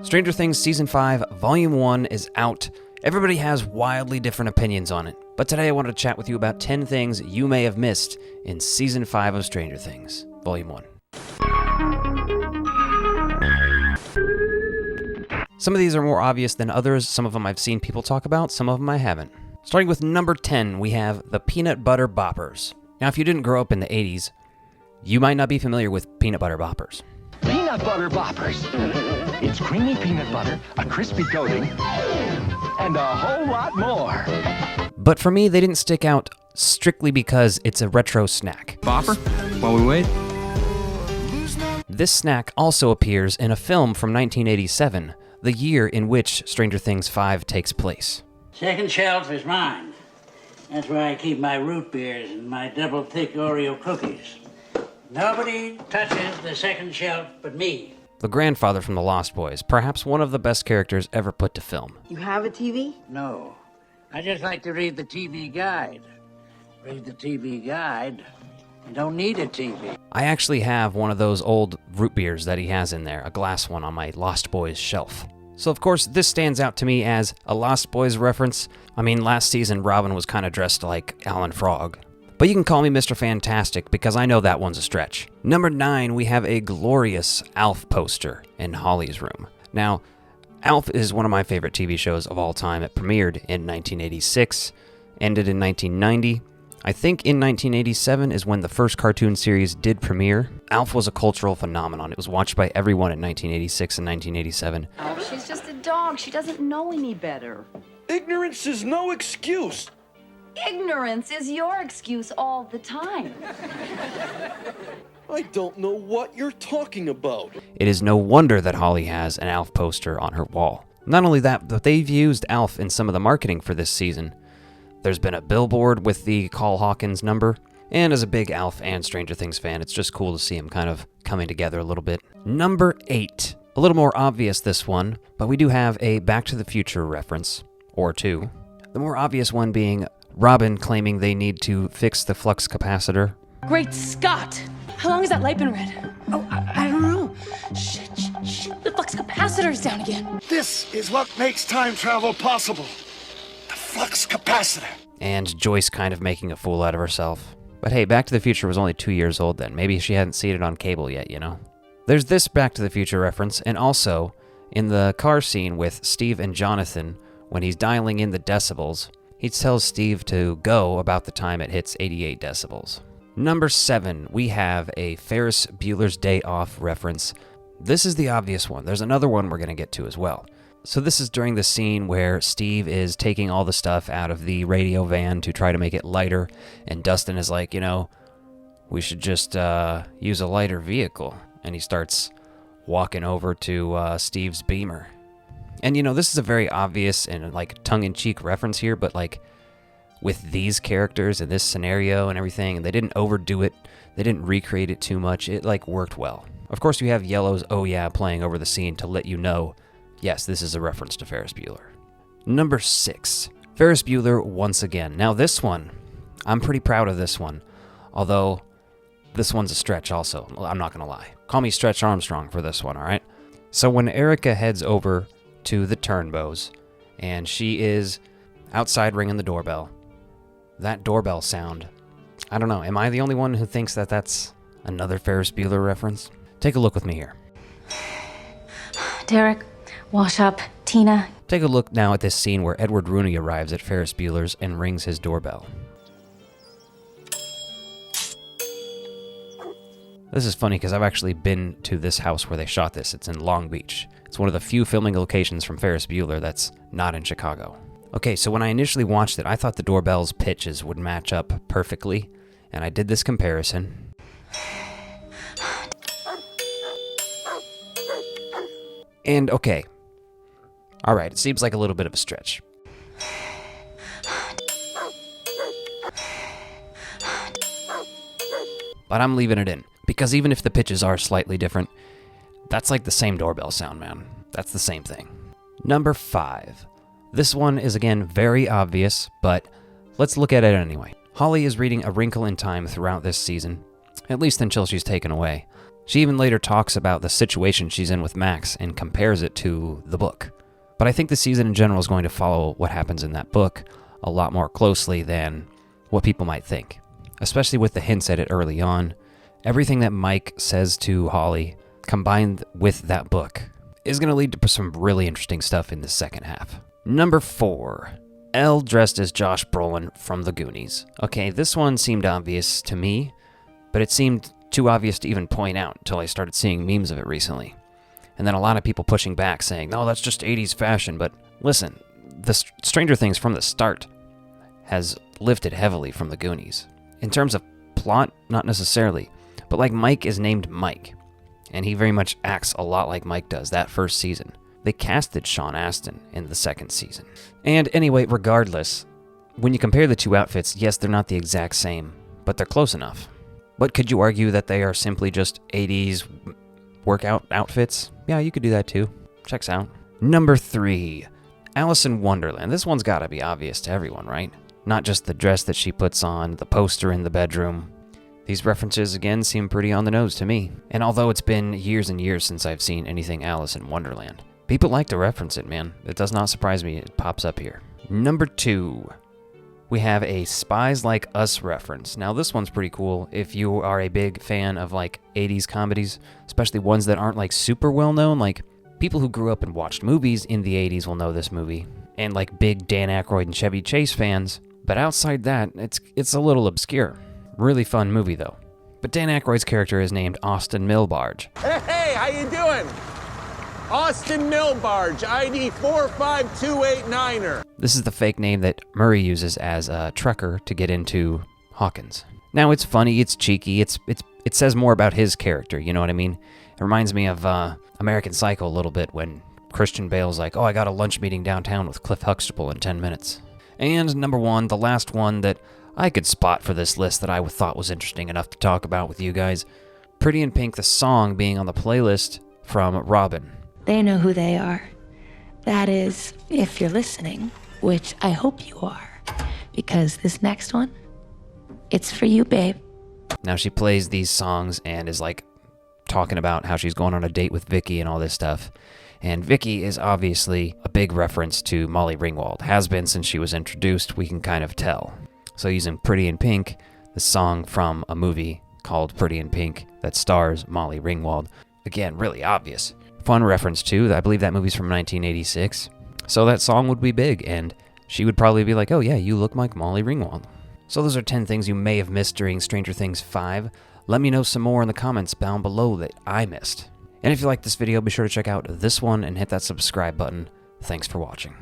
Stranger Things Season 5, Volume 1 is out. Everybody has wildly different opinions on it, but today I wanted to chat with you about 10 things you may have missed in Season 5 of Stranger Things, Volume 1. Some of these are more obvious than others, some of them I've seen people talk about, some of them I haven't. Starting with number 10, we have the Peanut Butter Boppers. Now, if you didn't grow up in the 80s, you might not be familiar with Peanut Butter Boppers. Peanut Butter Boppers. It's creamy peanut butter, a crispy coating, and a whole lot more. But for me, they didn't stick out strictly because it's a retro snack. Bopper, while we wait. This snack also appears in a film from 1987, the year in which Stranger Things 5 takes place. Second shelf is mine. That's where I keep my root beers and my double thick Oreo cookies. Nobody touches the second shelf but me. The grandfather from The Lost Boys, perhaps one of the best characters ever put to film. You have a TV? No. I just like to read the TV guide. Read the TV guide. You don't need a TV. I actually have one of those old root beers that he has in there, a glass one on my Lost Boys shelf. So of course, this stands out to me as a Lost Boys reference. I mean, last season, Robin was kind of dressed like Alan Frog. But you can call me Mr. Fantastic because I know that one's a stretch. Number 9, we have a glorious Alf poster in Holly's room. Now, Alf is one of my favorite TV shows of all time. It premiered in 1986, ended in 1990. I think in 1987 is when the first cartoon series did premiere. Alf was a cultural phenomenon. It was watched by everyone in 1986 and 1987. Oh, she's just a dog. She doesn't know any better. Ignorance is no excuse. Ignorance is your excuse all the time. I don't know what you're talking about. It is no wonder that Holly has an Alf poster on her wall. Not only that, but they've used Alf in some of the marketing for this season. There's been a billboard with the Call Hawkins number, and as a big Alf and Stranger Things fan, it's just cool to see him kind of coming together a little bit. Number 8. A little more obvious this one, but we do have a Back to the Future reference, or two. The more obvious one being Robin claiming they need to fix the flux capacitor. Great Scott! How long has that light been red? Oh, I don't know. Shit. The flux capacitor's down again. This is what makes time travel possible. The flux capacitor. And Joyce kind of making a fool out of herself. But hey, Back to the Future was only 2 years old then. Maybe she hadn't seen it on cable yet, you know? There's this Back to the Future reference, and also in the car scene with Steve and Jonathan, when he's dialing in the decibels, he tells Steve to go about the time it hits 88 decibels. Number 7, we have a Ferris Bueller's Day Off reference. This is the obvious one. There's another one we're going to get to as well. So this is during the scene where Steve is taking all the stuff out of the radio van to try to make it lighter, and Dustin is like, we should just use a lighter vehicle. And he starts walking over to Steve's Beamer. And this is a very obvious and tongue-in-cheek reference here, but with these characters and this scenario and everything, and they didn't overdo it, they didn't recreate it too much, it worked well. Of course, you have Yellow's Oh Yeah playing over the scene to let you know, yes, this is a reference to Ferris Bueller. Number 6, Ferris Bueller once again. Now this one, I'm pretty proud of this one, although this one's a stretch also, I'm not gonna lie. Call me Stretch Armstrong for this one, alright? So when Erica heads over to the Turnbows, and she is outside ringing the doorbell. That doorbell sound, I don't know, am I the only one who thinks that that's another Ferris Bueller reference? Take a look with me here. Derek, wash up. Tina. Take a look now at this scene where Edward Rooney arrives at Ferris Bueller's and rings his doorbell. This is funny because I've actually been to this house where they shot this. It's in Long Beach. It's one of the few filming locations from Ferris Bueller that's not in Chicago. Okay, so when I initially watched it, I thought the doorbell's pitches would match up perfectly, and I did this comparison. And okay. Alright, it seems like a little bit of a stretch. But I'm leaving it in, because even if the pitches are slightly different, that's the same doorbell sound, man. That's the same thing. Number 5. This one is again very obvious, but let's look at it anyway. Holly is reading A Wrinkle in Time throughout this season, at least until she's taken away. She even later talks about the situation she's in with Max and compares it to the book. But I think the season in general is going to follow what happens in that book a lot more closely than what people might think, especially with the hints at it early on. Everything that Mike says to Holly, combined with that book, is going to lead to some really interesting stuff in the second half. Number 4, Elle dressed as Josh Brolin from The Goonies. Okay, this one seemed obvious to me, but it seemed too obvious to even point out until I started seeing memes of it recently. And then a lot of people pushing back saying, no, that's just 80s fashion. But listen, the Stranger Things from the start has lifted heavily from The Goonies. In terms of plot, not necessarily. But like Mike is named Mike. And he very much acts a lot like Mike does that first season. They casted Sean Astin in the second season. And anyway, regardless, when you compare the two outfits, yes, they're not the exact same, but they're close enough. But could you argue that they are simply just 80s workout outfits? Yeah, you could do that too. Checks out. Number 3, Alice in Wonderland. This one's gotta be obvious to everyone, right? Not just the dress that she puts on, the poster in the bedroom. These references, again, seem pretty on the nose to me. And although it's been years and years since I've seen anything Alice in Wonderland, people like to reference it, man. It does not surprise me it pops up here. Number 2, we have a Spies Like Us reference. Now, this one's pretty cool if you are a big fan of, like, 80s comedies, especially ones that aren't, like, super well-known. Like, people who grew up and watched movies in the 80s will know this movie. And, like, big Dan Aykroyd and Chevy Chase fans. But outside that, it's a little obscure. Really fun movie, though. But Dan Aykroyd's character is named Austin Milbarge. Hey, how you doing? Austin Milbarge, ID 45289er. This is the fake name that Murray uses as a trucker to get into Hawkins. Now, it's funny, it's cheeky, it says more about his character, you know what I mean? It reminds me of American Psycho a little bit when Christian Bale's like, oh, I got a lunch meeting downtown with Cliff Huxtable in 10 minutes. And number 1, the last one that I could spot for this list that I thought was interesting enough to talk about with you guys. Pretty in Pink, the song being on the playlist from Robin. They know who they are. That is, if you're listening, which I hope you are, because this next one, it's for you, babe. Now she plays these songs and is like talking about how she's going on a date with Vicky and all this stuff. And Vicky is obviously a big reference to Molly Ringwald. Has been since she was introduced, we can kind of tell. So using Pretty in Pink, the song from a movie called Pretty in Pink that stars Molly Ringwald. Again, really obvious. Fun reference too, I believe that movie's from 1986. So that song would be big, and she would probably be like, oh yeah, you look like Molly Ringwald. So those are 10 things you may have missed during Stranger Things 5. Let me know some more in the comments down below that I missed. And if you like this video, be sure to check out this one and hit that subscribe button. Thanks for watching.